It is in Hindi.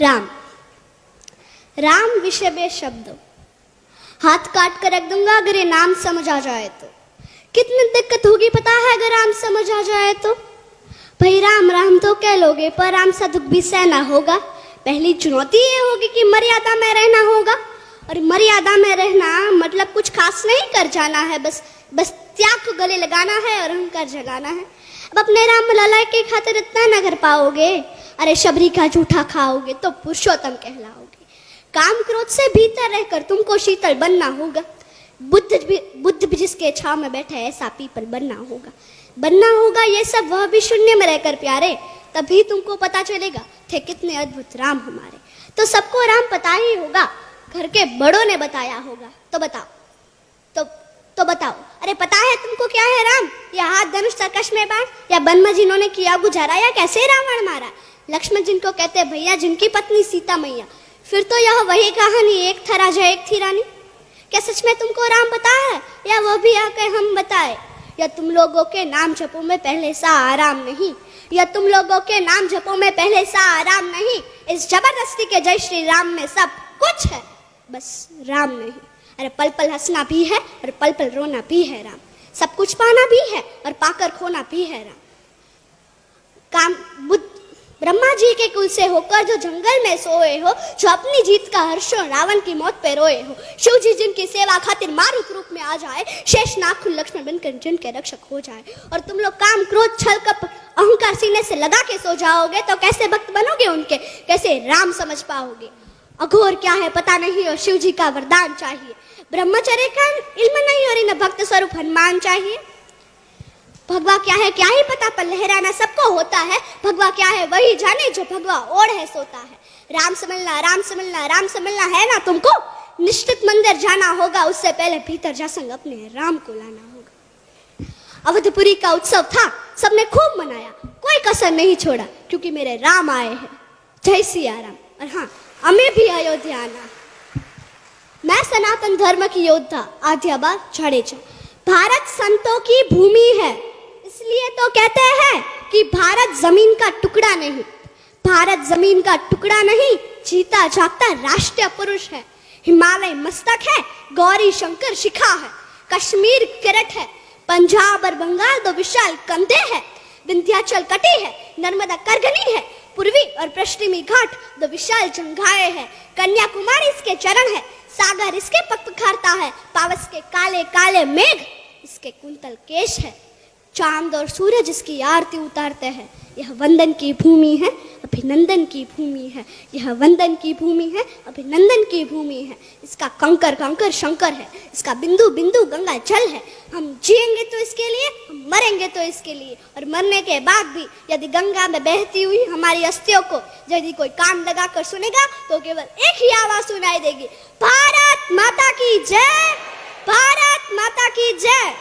राम। राम विषय बे शब्द, हाथ काट कर रख दूंगा अगर ये नाम समझ आ जाए तो। कितनी दिक्कत होगी पता है अगर राम समझ आ जाए तो। भाई राम राम तो कह लोगे पर राम सा दुख भी सहना होगा। पहली चुनौती ये होगी कि मर्यादा में रहना होगा, और मर्यादा में रहना मतलब कुछ खास नहीं कर जाना है, बस त्याग को गले लगाना है और अहंकार जगाना है। अब अपने राम लला के खातिर इतना न कर पाओगे, अरे शबरी का जूठा खाओगे तो पुरुषोत्तम कहलाओगे। काम क्रोध से भीतर रहकर तुमको शीतल बनना होगा। बुद्ध भी जिसके छाव में बैठे ऐसा पीपल बनना होगा। ये सब वह भी शून्य में रहकर प्यारे, तभी तुमको पता चलेगा थे कितने अद्भुत राम हमारे। तो सबको राम पता ही होगा, घर के बड़ों ने बताया होगा। तो बताओ तो बताओ, अरे पता है तुमको क्या है राम? या हाथ धनुष तरकश में बाण, या वन में जिन्होंने किया गुजारा, या कैसे रावण मारा? लक्ष्मण जिनको कहते भैया, जिनकी पत्नी सीता मैया। फिर तो यह वही कहानी, एक था राजा एक थी रानी। क्या सच में तुमको राम पता है, या वो भी आके हम बताए? या तुम लोगों के नाम जपो में पहले सा आराम नहीं, या तुम लोगों के नाम जपो में पहले सा आराम नहीं। इस जबरदस्ती के जय श्री राम में सब कुछ है, बस राम नहीं। अरे पल पल हंसना भी है और पल पल रोना भी है राम। सब कुछ पाना भी है और पाकर खोना भी है राम। ब्रह्मा जी के कुल से होकर जो जंगल में सोए हो, जो अपनी जीत का हर्षो रावण की मौत पे रोए हो, शिव जी जिनकी सेवा खातिर मारुत रूप में आ जाए, शेष नागकुल लक्ष्मण बनकर जिनके रक्षक हो जाए, और तुम लोग काम क्रोध छल कपट अहंकार सीने से लगा के सो जाओगे, तो कैसे भक्त बनोगे उनके, कैसे राम समझ पाओगे? अघोर क्या है पता नहीं और शिव जी का वरदान चाहिए। ब्रह्मचर्य का इल्म नहीं और इन भक्त स्वरूप हनुमान चाहिए। भगवा क्या है क्या ही पता, पर लहराना सबको होता है। भगवा क्या है वही जाने जो भगवा ओढ़ है सोता है। राम समझना है ना तुमको? निश्चित मंदिर जाना होगा, उससे पहले भीतर जा संग अपने राम को लाना होगा। अवधपुरी का उत्सव था, सबने खूब मनाया, कोई कसर नहीं छोड़ा, क्योंकि मेरे राम आए हैं। जय सिया राम। और हाँ, हमें भी अयोध्या आना। मैं सनातन धर्म की योद्धा आद्याबा जाडेजा। भारत संतों की भूमि है, इसलिए तो कहते हैं कि भारत जमीन का टुकड़ा नहीं। भारत जमीन का टुकड़ा नहीं, जीता जागता राष्ट्रीय पुरुष है। हिमालय मस्तक है, गौरी शंकर शिखा है, कश्मीर किरट है, पंजाब और बंगाल दो विशाल कंधे हैं, विंध्याचल कटी है, नर्मदा करगनी है, पूर्वी और पश्चिमी घाट दो विशाल जंघाएं हैं, कन्याकुमारी इसके चरण है, सागर इसके पग पखारता है, पावस के काले काले मेघ इसके कुंतल केश है, चांद और सूरज इसकी आरती उतारते हैं। यह वंदन की भूमि है, अभिनंदन की भूमि है। यह वंदन की भूमि है, अभिनंदन की भूमि है। इसका कंकर कंकर शंकर है, इसका बिंदु बिंदु गंगा जल है। हम जिएंगे तो इसके लिए, हम मरेंगे तो इसके लिए, और मरने के बाद भी यदि गंगा में बहती हुई हमारी अस्थियों को यदि कोई कान लगा कर सुनेगा, तो केवल एक ही आवाज सुनाई देगी, भारत माता की जय, भारत माता की जय।